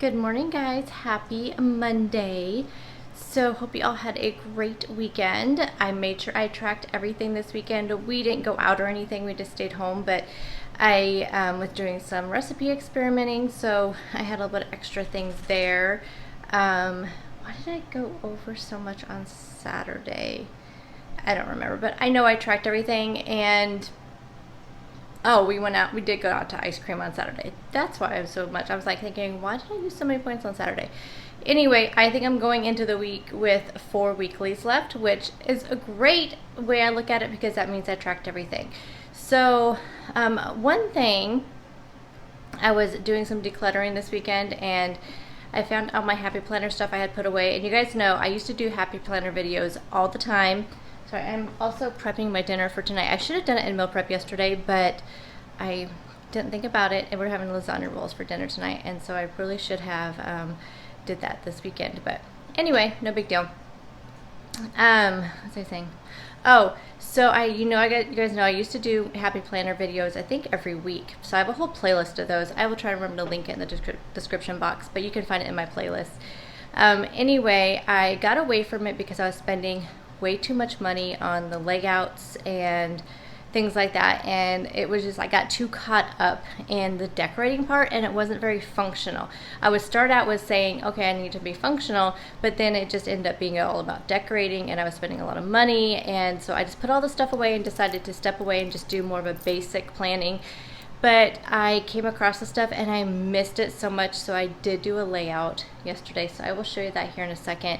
Good morning, guys. Happy Monday. So hope you all had a great weekend. I made sure I tracked everything this weekend. We didn't go out or anything. We just stayed home, but I was doing some recipe experimenting, so I had a little bit of extra things there. Why did I go over so much on Saturday? I don't remember, but I know I tracked everything. And oh, we went out. We did go out to ice cream on Saturday. That's why I was so much. I was like thinking, why did I use so many points on Saturday? Anyway, I think I'm going into the week with 4 weeklies left, which is a great way I look at it because that means I tracked everything. So, one thing, I was doing some decluttering this weekend and I found all my Happy Planner stuff I had put away. And you guys know I used to do Happy Planner videos all the time. So I'm also prepping my dinner for tonight. I should have done it in meal prep yesterday, but I didn't think about it, and we're having lasagna rolls for dinner tonight, and so I really should have did that this weekend. But anyway, no big deal. What was I saying? Oh, so you guys know I used to do Happy Planner videos, I think every week. So I have a whole playlist of those. I will try to remember to link it in the description box, but you can find it in my playlist. Anyway, I got away from it because I was spending way too much money on the layouts and things like that, and it was just I got too caught up in the decorating part and it wasn't very functional. I would start out with saying, okay, I need to be functional, but then it just ended up being all about decorating and I was spending a lot of money, and so I just put all the stuff away and decided to step away and just do more of a basic planning. But I came across the stuff and I missed it so much, so I did do a layout yesterday, so I will show you that here in a second.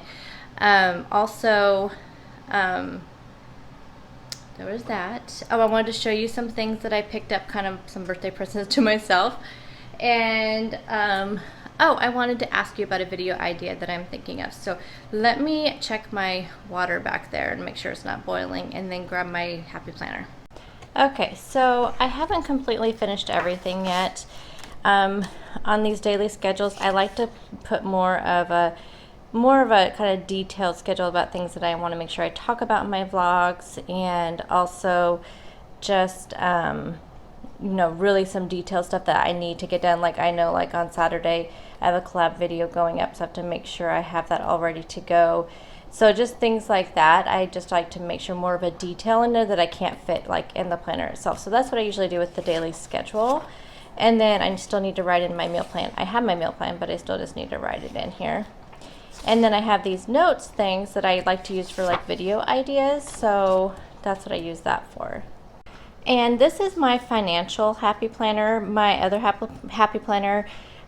There was that. Oh, I wanted to show you some things that I picked up, kind of some birthday presents to myself. And I wanted to ask you about a video idea that I'm thinking of. So let me check my water back there and make sure it's not boiling, and then grab my Happy Planner. Okay, so I haven't completely finished everything yet. On these daily schedules, I like to put more of a kind of detailed schedule about things that I want to make sure I talk about in my vlogs, and also just really some detailed stuff that I need to get done. Like I know, like on Saturday I have a collab video going up, so I have to make sure I have that all ready to go. So just things like that. I just like to make sure more of a detail in there that I can't fit like in the planner itself. So that's what I usually do with the daily schedule. And then I still need to write in my meal plan. I have my meal plan, but I still just need to write it in here. And then I have these notes things that I like to use for like video ideas, so that's what I use that for. And this is my financial Happy Planner. My other Happy Planner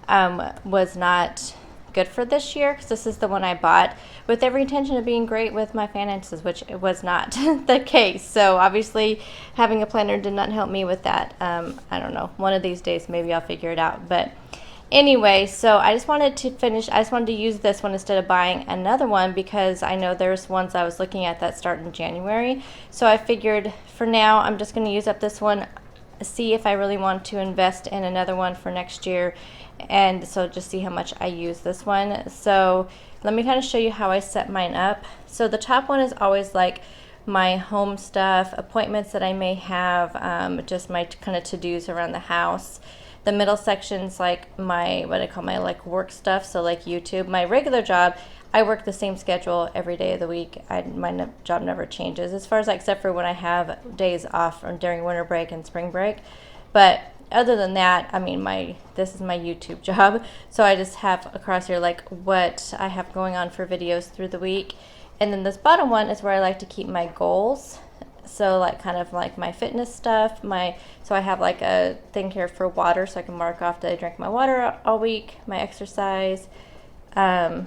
was not good for this year, because this is the one I bought with every intention of being great with my finances, which it was not the case. So obviously having a planner did not help me with that. I don't know, one of these days maybe I'll figure it out. But anyway, so I just wanted to use this one instead of buying another one, because I know there's ones I was looking at that start in January. So I figured for now I'm just going to use up this one, see if I really want to invest in another one for next year, and so just see how much I use this one. So let me kind of show you how I set mine up. So the top one is always like my home stuff, appointments that I may have, just my kind of to-dos around the house. The middle section's like my, what I call my like work stuff, so like YouTube. My regular job, I work the same schedule every day of the week. My job never changes, as far as except for when I have days off during winter break and spring break. But other than that, I mean, this is my YouTube job, so I just have across here like what I have going on for videos through the week. And then this bottom one is where I like to keep my goals. So like kind of like my fitness stuff, so I have like a thing here for water, so I can mark off that I drank my water all week, my exercise. I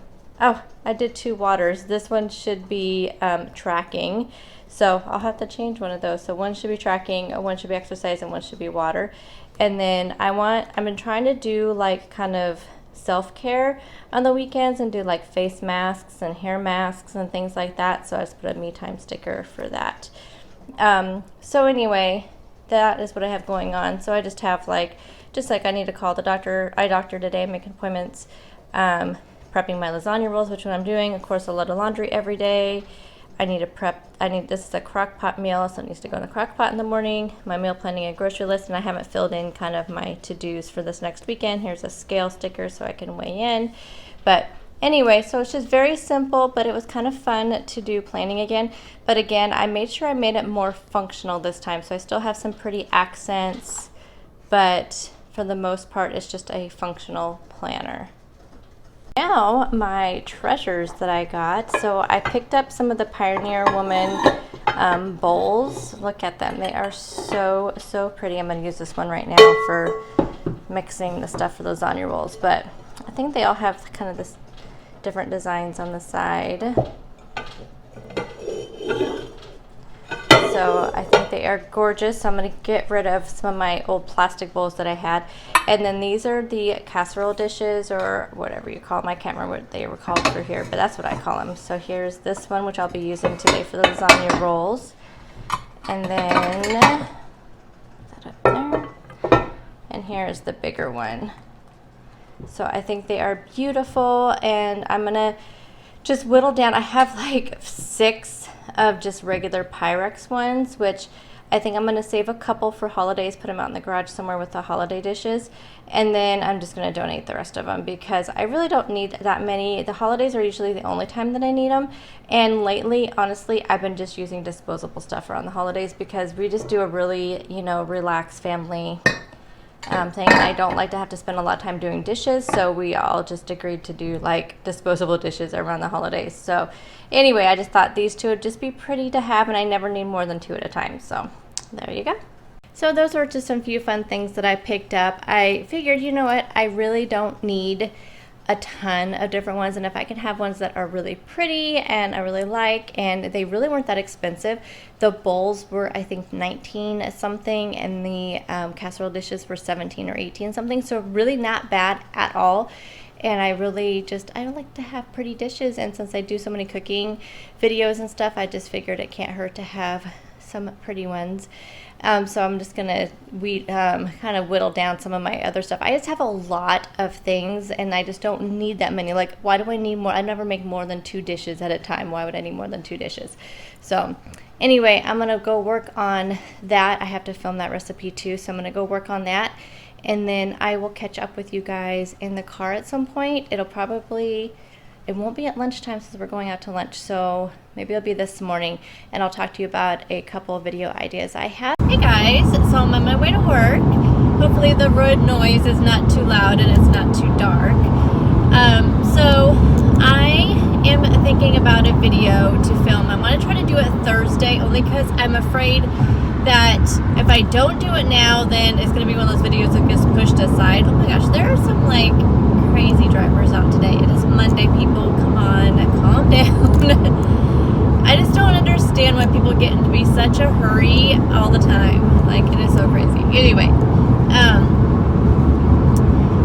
did 2 waters. This one should be tracking, so I'll have to change one of those. So one should be tracking, one should be exercise, and one should be water. And then I've been trying to do like kind of self-care on the weekends and do like face masks and hair masks and things like that. So I just put a me time sticker for that. So anyway, that is what I have going on. So I just have like I need to call the eye doctor today, make appointments, prepping my lasagna rolls, which one I'm doing. Of course, a lot of laundry every day. I need to prep. This is a crock pot meal, so it needs to go in the crock pot in the morning. My meal planning and grocery list, and I haven't filled in kind of my to-dos for this next weekend. Here's a scale sticker so I can weigh in. But anyway, so it's just very simple, but it was kind of fun to do planning again. But again, I made sure I made it more functional this time. So I still have some pretty accents, but for the most part, it's just a functional planner. Now, my treasures that I got. So I picked up some of the Pioneer Woman bowls. Look at them. They are so, so pretty. I'm going to use this one right now for mixing the stuff for those lasagna rolls. But I think they all have kind of this different designs on the side. So I think they are gorgeous. So I'm going to get rid of some of my old plastic bowls that I had. And then these are the casserole dishes, or whatever you call them. I can't remember what they were called for here, but that's what I call them. So here's this one, which I'll be using today for the lasagna rolls. And then that up there. And here's the bigger one. So I think they are beautiful, and I'm going to just whittle down. I have like 6 of just regular Pyrex ones, which I think I'm going to save a couple for holidays, put them out in the garage somewhere with the holiday dishes, and then I'm just going to donate the rest of them because I really don't need that many. The holidays are usually the only time that I need them, and lately, honestly, I've been just using disposable stuff around the holidays because we just do a really, relaxed family thing, and I don't like to have to spend a lot of time doing dishes, so we all just agreed to do like disposable dishes around the holidays. So anyway, I just thought these two would just be pretty to have, and I never need more than 2 at a time. So there you go. So those were just some few fun things that I picked up. I figured, you know what, I really don't need a ton of different ones, and if I can have ones that are really pretty and I really like, and they really weren't that expensive. The bowls were, I think, 19 something, and the casserole dishes were 17 or 18 something, so really not bad at all. And I really I like to have pretty dishes, and since I do so many cooking videos and stuff, I just figured it can't hurt to have some pretty ones. So I'm just gonna kind of whittle down some of my other stuff. I just have a lot of things, and I just don't need that many. Like, why do I need more? I never make more than 2 dishes at a time. Why would I need more than 2 dishes? So anyway, I'm gonna go work on that. I have to film that recipe too, so I'm gonna go work on that, and then I will catch up with you guys in the car at some point. It won't be at lunchtime since we're going out to lunch, so maybe it'll be this morning, and I'll talk to you about a couple of video ideas I have. Hey guys, so I'm on my way to work. Hopefully the road noise is not too loud and it's not too dark. So I am thinking about a video to film. I want to try to do it Thursday, only because I'm afraid that if I don't do it now, then it's going to be one of those videos that gets pushed aside. Oh my gosh, there are some like crazy drivers out today. It is Monday, people. Come on, calm down. I just don't understand why people get into be such a hurry all the time. Like, it is so crazy. Anyway,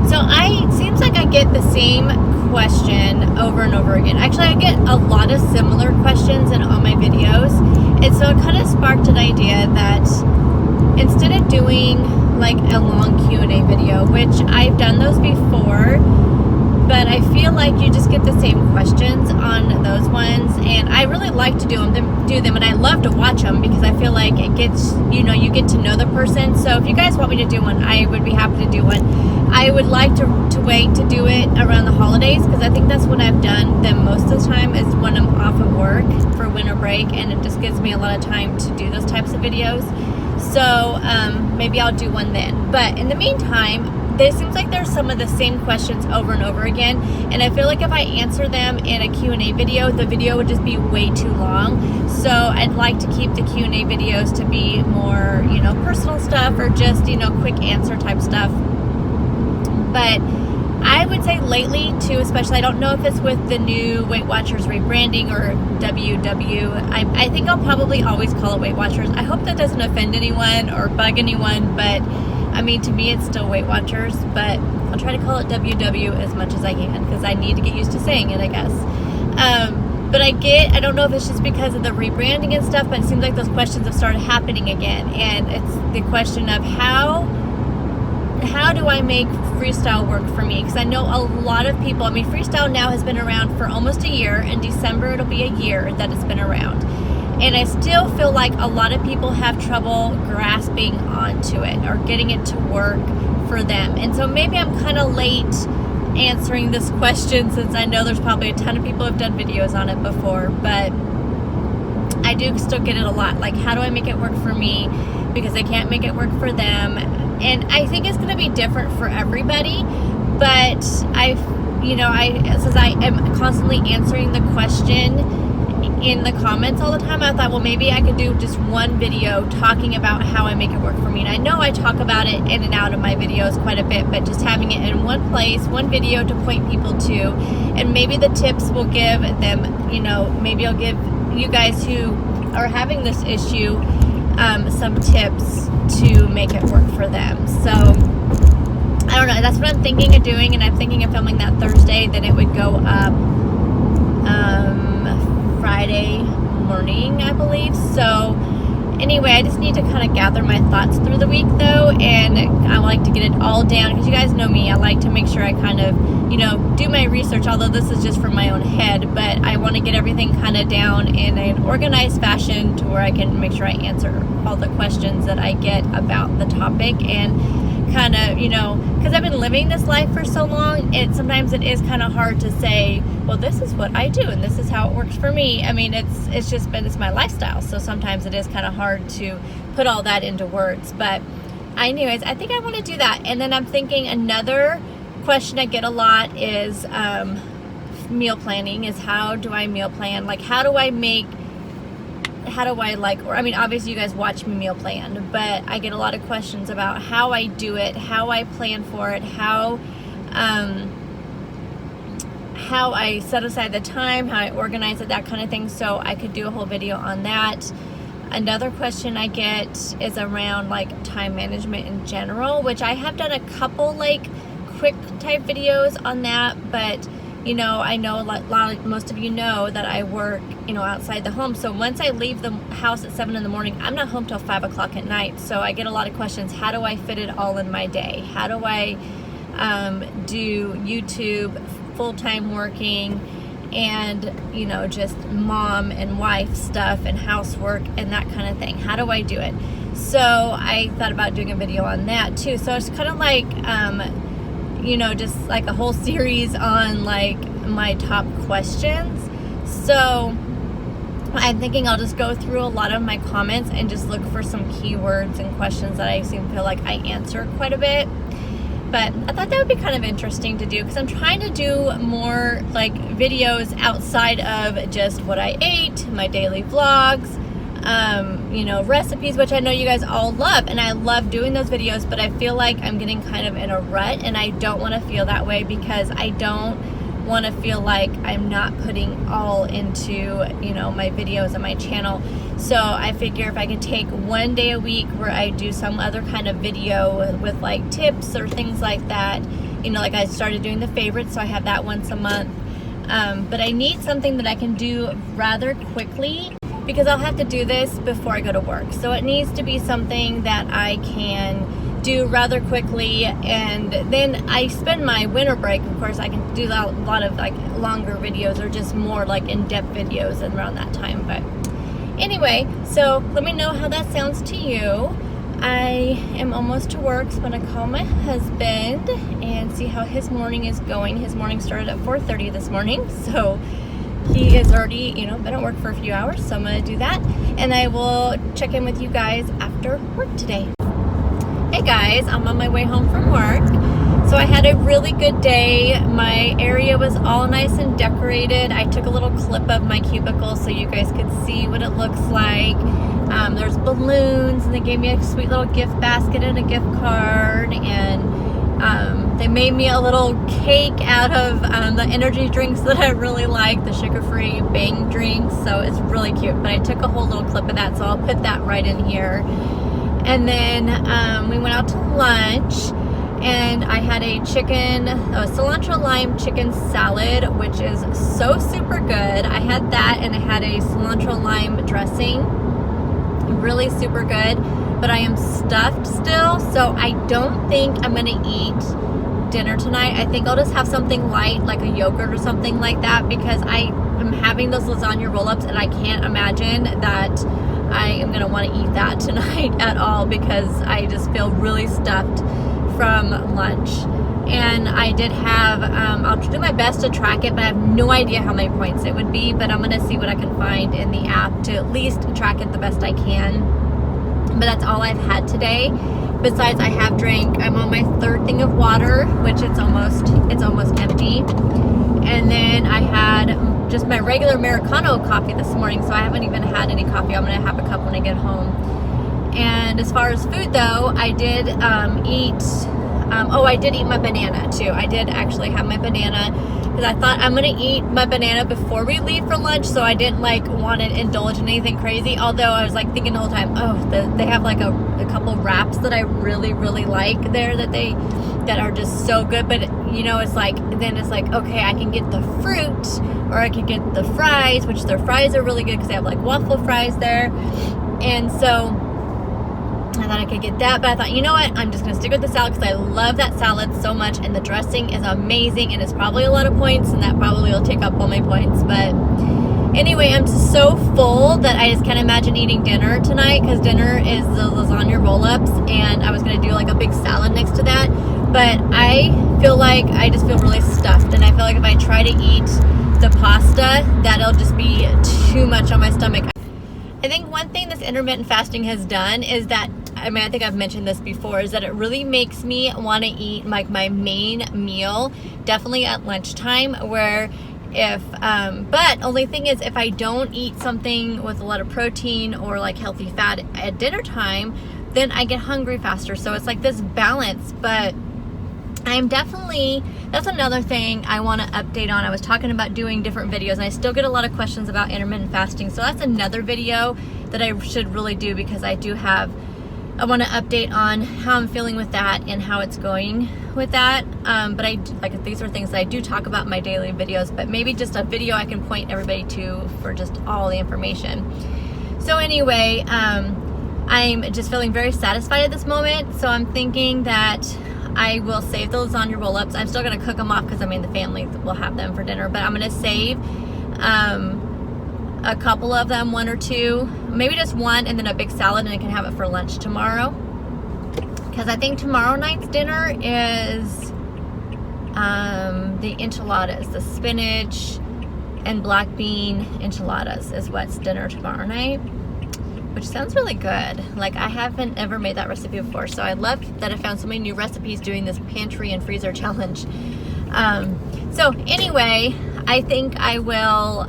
so it seems like I get the same question over and over again. Actually, I get a lot of similar questions in all my videos, and so it kind of sparked an idea that instead of doing like a long Q&A video, which I've done those before, but I feel like you just get the same questions on those ones, and I really like to do them, and I love to watch them because I feel like it gets, you get to know the person. So if you guys want me to do one, I would be happy to do one. I would like to wait to do it around the holidays, because I think that's when I've done them most of the time, is when I'm off of work for winter break, and it just gives me a lot of time to do those types of videos. So maybe I'll do one then. But in the meantime, it seems like there's some of the same questions over and over again, and I feel like if I answer them in a Q&A video, the video would just be way too long. So I'd like to keep the Q&A videos to be more, personal stuff, or just, quick answer type stuff. But I would say lately too, especially, I don't know if it's with the new Weight Watchers rebranding or WW. I think I'll probably always call it Weight Watchers. I hope that doesn't offend anyone or bug anyone, but I mean, to me it's still Weight Watchers, but I'll try to call it WW as much as I can, because I need to get used to saying it, I guess. But I don't know if it's just because of the rebranding and stuff, but it seems like those questions have started happening again, and it's the question of how how do I make freestyle work for me? Because I know a lot of people, I mean, freestyle now has been around for almost a year. In December, it'll be a year that it's been around. And I still feel like a lot of people have trouble grasping onto it or getting it to work for them. And so maybe I'm kind of late answering this question, since I know there's probably a ton of people who have done videos on it before, but I do still get it a lot. Like, how do I make it work for me? Because I can't make it work for them. And I think it's going to be different for everybody, but since I am constantly answering the question in the comments all the time, I thought, well, maybe I could do just one video talking about how I make it work for me. And I know I talk about it in and out of my videos quite a bit, but just having it in one place, one video to point people to, and maybe the tips will give them, maybe I'll give you guys who are having this issue some tips to make it work for them. So I don't know, that's what I'm thinking of doing, and I'm thinking of filming that Thursday. Then it would go up Friday morning, I believe. So anyway, I just need to kind of gather my thoughts through the week, though, and I like to get it all down, because you guys know me, I like to make sure I kind of do my research, although this is just from my own head, but I want to get everything kind of down in an organized fashion to where I can make sure I answer all the questions that I get about the topic. And kind of, because I've been living this life for so long, sometimes it is kind of hard to say, well, this is what I do and this is how it works for me. I mean, it's my lifestyle, so sometimes it is kind of hard to put all that into words. But anyways, I think I want to do that. And then I'm thinking another question I get a lot is meal planning. Is how do I meal plan? Like, obviously you guys watch me meal plan, but I get a lot of questions about how I do it, how I plan for it, how I set aside the time, how I organize it, that kind of thing. So I could do a whole video on that. Another question I get is around like time management in general, which I have done a couple like quick type videos on that, but I know most of you know that I work, outside the home. So once I leave the house at 7 in the morning, I'm not home till 5 o'clock at night. So I get a lot of questions. How do I fit it all in my day? How do I do YouTube, full-time working, and, just mom and wife stuff and housework and that kind of thing? How do I do it? So I thought about doing a video on that too. So it's kind of like, just like a whole series on like my top questions. So I'm thinking I'll just go through a lot of my comments and just look for some keywords and questions that I feel like I answer quite a bit. But I thought that would be kind of interesting to do, because I'm trying to do more like videos outside of just what I ate, my daily vlogs, recipes, which I know you guys all love, and I love doing those videos, but I feel like I'm getting kind of in a rut, and I don't want to feel that way, because I don't want to feel like I'm not putting all into, my videos on my channel. So I figure if I can take one day a week where I do some other kind of video with like tips or things like that, like I started doing the favorites, so I have that once a month. But I need something that I can do rather quickly, because I'll have to do this before I go to work. So it needs to be something that I can do rather quickly, and then I spend my winter break. Of course, I can do a lot of like longer videos or just more like in-depth videos around that time. But anyway, so let me know how that sounds to you. I am almost to work, so I'm gonna call my husband and see how his morning is going. His morning started at 4:30 this morning, so he is already, been at work for a few hours, so I'm gonna do that, and I will check in with you guys after work today. Hey guys, I'm on my way home from work. So I had a really good day. My area was all nice and decorated. I took a little clip of my cubicle so you guys could see what it looks like. There's balloons, and they gave me a sweet little gift basket and a gift card, and they made me a little cake out of the energy drinks that I really like, the sugar-free Bang drinks. So it's really cute, but I took a whole little clip of that, so I'll put that right in here. And then we went out to lunch, and I had a cilantro lime chicken salad, which is so super good. I had that, and I had a cilantro lime dressing, really super good. but I am stuffed still, so I don't think I'm gonna eat dinner tonight. I think I'll just have something light, like a yogurt or something like that, because I am having those lasagna roll-ups and I can't imagine that I am gonna want to eat that tonight at all, because I just feel really stuffed from lunch. And I did have, I'll do my best to track it, but I have no idea how many points it would be, but I'm going to see what I can find in the app to at least track it the best I can. But that's all I've had today. Besides, I have drank, I'm on my third thing of water, which it's almost empty. And then I had just my regular Americano coffee this morning, so I haven't even had any coffee. I'm going to have a cup when I get home. And as far as food though, I did I did eat my banana too. I did actually have my banana, because I thought I'm going to eat my banana before we leave for lunch, so I didn't like want to indulge in anything crazy. Although I was like thinking the whole time, they have like a couple wraps that I really, really like there that are just so good. But you know, it's like, then it's like, okay, I can get the fruit, or I could get the fries, which their fries are really good because they have like waffle fries there. And so I thought I could get that, but I thought, you know what, I'm just going to stick with the salad because I love that salad so much, and the dressing is amazing, and it's probably a lot of points, and that probably will take up all my points. But anyway, I'm so full that I just can't imagine eating dinner tonight, because dinner is the lasagna roll-ups, and I was going to do like a big salad next to that, but I feel like I just feel really stuffed, and I feel like if I try to eat the pasta, that'll just be too much on my stomach. I think one thing this intermittent fasting has done is that, I mean, I think I've mentioned this before, is that it really makes me want to eat like my main meal, definitely at lunchtime, where but only thing is, if I don't eat something with a lot of protein or like healthy fat at dinner time, then I get hungry faster. So it's like this balance, but I'm definitely, that's another thing I want to update on. I was talking about doing different videos, and I still get a lot of questions about intermittent fasting. So that's another video that I should really do, because I want to update on how I'm feeling with that and how it's going with that. But these are things that I do talk about in my daily videos, but maybe just a video I can point everybody to for just all the information. So anyway, I'm just feeling very satisfied at this moment. So I'm thinking that I will save the lasagna roll-ups. I'm still going to cook them off because, I mean, the family will have them for dinner. But I'm going to save a couple of them, one or two, maybe just one, and then a big salad, and I can have it for lunch tomorrow. Because I think tomorrow night's dinner is the enchiladas, the spinach and black bean enchiladas is what's dinner tomorrow night, which sounds really good. Like, I haven't ever made that recipe before, so I love that I found so many new recipes doing this pantry and freezer challenge. So anyway, I think I will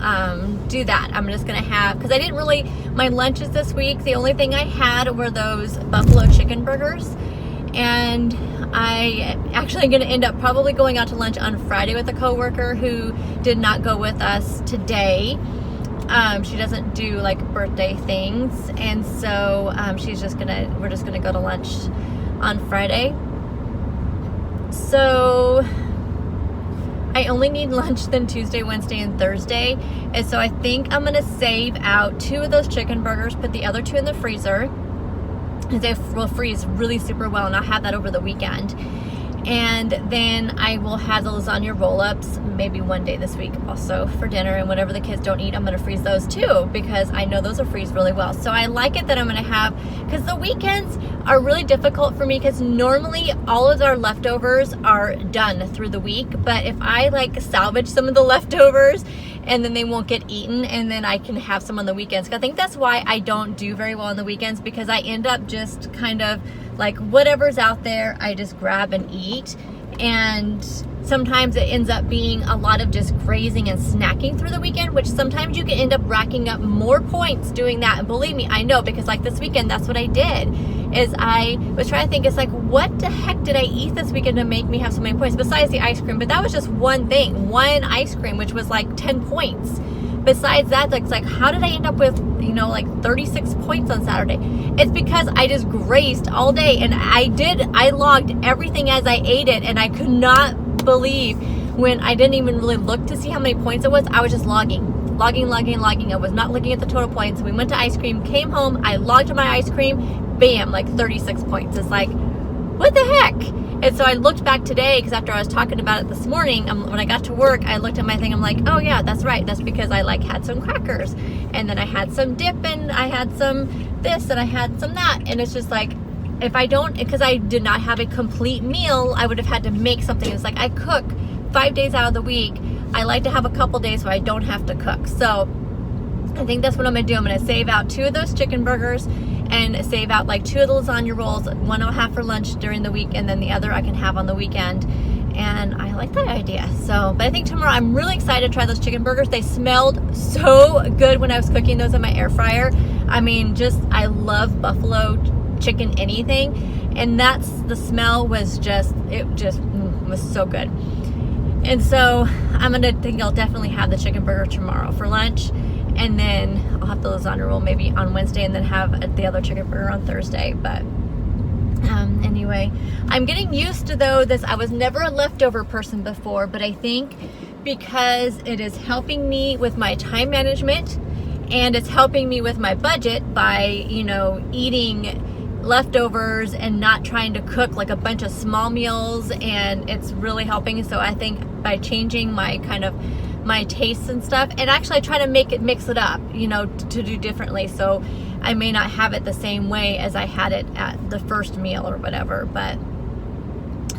do that. I'm just gonna have, because I didn't really, my lunches this week, the only thing I had were those buffalo chicken burgers, and I actually gonna end up probably going out to lunch on Friday with a coworker who did not go with us today. She doesn't do like birthday things, and so we're just gonna go to lunch on Friday. So I only need lunch then Tuesday, Wednesday, and Thursday, and so I think I'm gonna save out 2 of those chicken burgers, put the other 2 in the freezer, because they will freeze really super well, and I'll have that over the weekend. And then I will have the lasagna roll-ups maybe one day this week also for dinner, and whatever the kids don't eat, I'm going to freeze those too, because I know those will freeze really well. So I like it that I'm going to have, because the weekends are really difficult for me, because normally all of our leftovers are done through the week, but if I like salvage some of the leftovers, and then they won't get eaten, and then I can have some on the weekends. I think that's why I don't do very well on the weekends, because I end up just kind of like whatever's out there, I just grab and eat. And sometimes it ends up being a lot of just grazing and snacking through the weekend, which sometimes you can end up racking up more points doing that. And believe me, I know, because like this weekend, that's what I did, is I was trying to think, it's like, what the heck did I eat this weekend to make me have so many points besides the ice cream? But that was just one thing, one ice cream, which was like 10 points. Besides that, it's like, how did I end up with, like 36 points on Saturday? It's because I just grazed all day, and I logged everything as I ate it, and I could not believe when I didn't even really look to see how many points it was. I was just logging. I was not looking at the total points. We went to ice cream, came home, I logged my ice cream, bam, like 36 points. It's like, what the heck? And so I looked back today, because after I was talking about it this morning, when I got to work, I looked at my thing. I'm like, oh yeah, that's right. That's because I like had some crackers, and then I had some dip, and I had some this, and I had some that. And it's just like, if I don't, because I did not have a complete meal, I would have had to make something. It's like, I cook 5 days out of the week. I like to have a couple days where I don't have to cook. So I think that's what I'm gonna do. I'm gonna save out 2 of those chicken burgers and save out like 2 of the lasagna rolls. One I'll have for lunch during the week, and then the other I can have on the weekend. And I like that idea. So, but I think tomorrow I'm really excited to try those chicken burgers. They smelled so good when I was cooking those in my air fryer. I mean, I love buffalo chicken anything, and the smell was was so good. And so I'll definitely have the chicken burger tomorrow for lunch, and then I'll have the lasagna roll maybe on Wednesday, and then have the other chicken burger on Thursday. But anyway, I'm getting used to this. I was never a leftover person before, but I think because it is helping me with my time management, and it's helping me with my budget by, eating leftovers and not trying to cook like a bunch of small meals, and it's really helping. So I think by changing my tastes and stuff, and actually I try to mix it up, to do differently, so I may not have it the same way as I had it at the first meal or whatever. But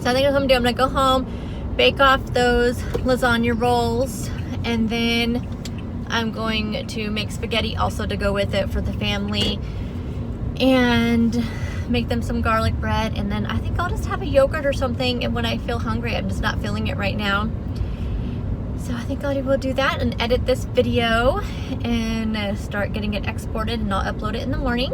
so I think what I'm gonna do, I'm gonna go home, bake off those lasagna rolls, and then I'm going to make spaghetti also to go with it for the family, and make them some garlic bread. And then I think I'll just have a yogurt or something, and when I feel hungry, I'm just not feeling it right now. So I think I will do that and edit this video and start getting it exported, and I'll upload it in the morning.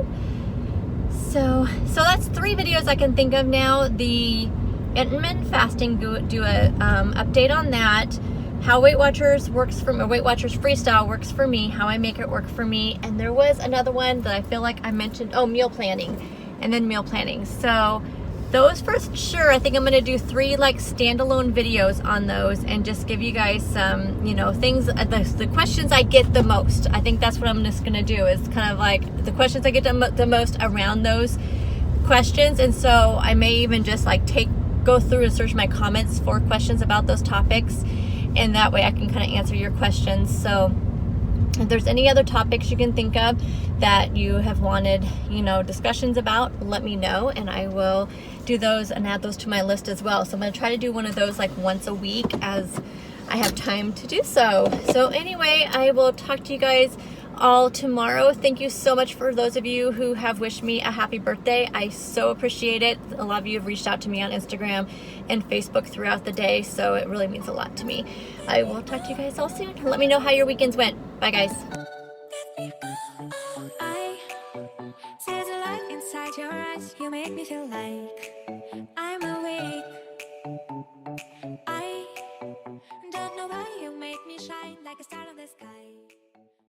So that's 3 videos I can think of now. The intermittent fasting, do a update on that. How Weight Watchers works for me, Weight Watchers Freestyle works for me, how I make it work for me. And there was another one that I feel like I mentioned, meal planning, and then meal planning. So those for sure, I think I'm gonna do 3 like standalone videos on those, and just give you guys some, things, the questions I get the most. I think that's what I'm just gonna do, is kind of like the questions I get the most around those questions. And so I may even just like go through and search my comments for questions about those topics, and that way I can kind of answer your questions. So if there's any other topics you can think of that you have wanted, discussions about, let me know, and I will do those and add those to my list as well. So I'm going to try to do one of those like once a week as I have time to do so. So anyway, I will talk to you guys all tomorrow. Thank you so much for those of you who have wished me a happy birthday. I so appreciate it. A lot of you have reached out to me on Instagram and Facebook throughout the day, so it really means a lot to me. I will talk to you guys all soon. Let me know how your weekends went. Bye guys. I see the light inside your eyes. You make me feel like I'm awake. I don't know why you make me shine like a star in the sky.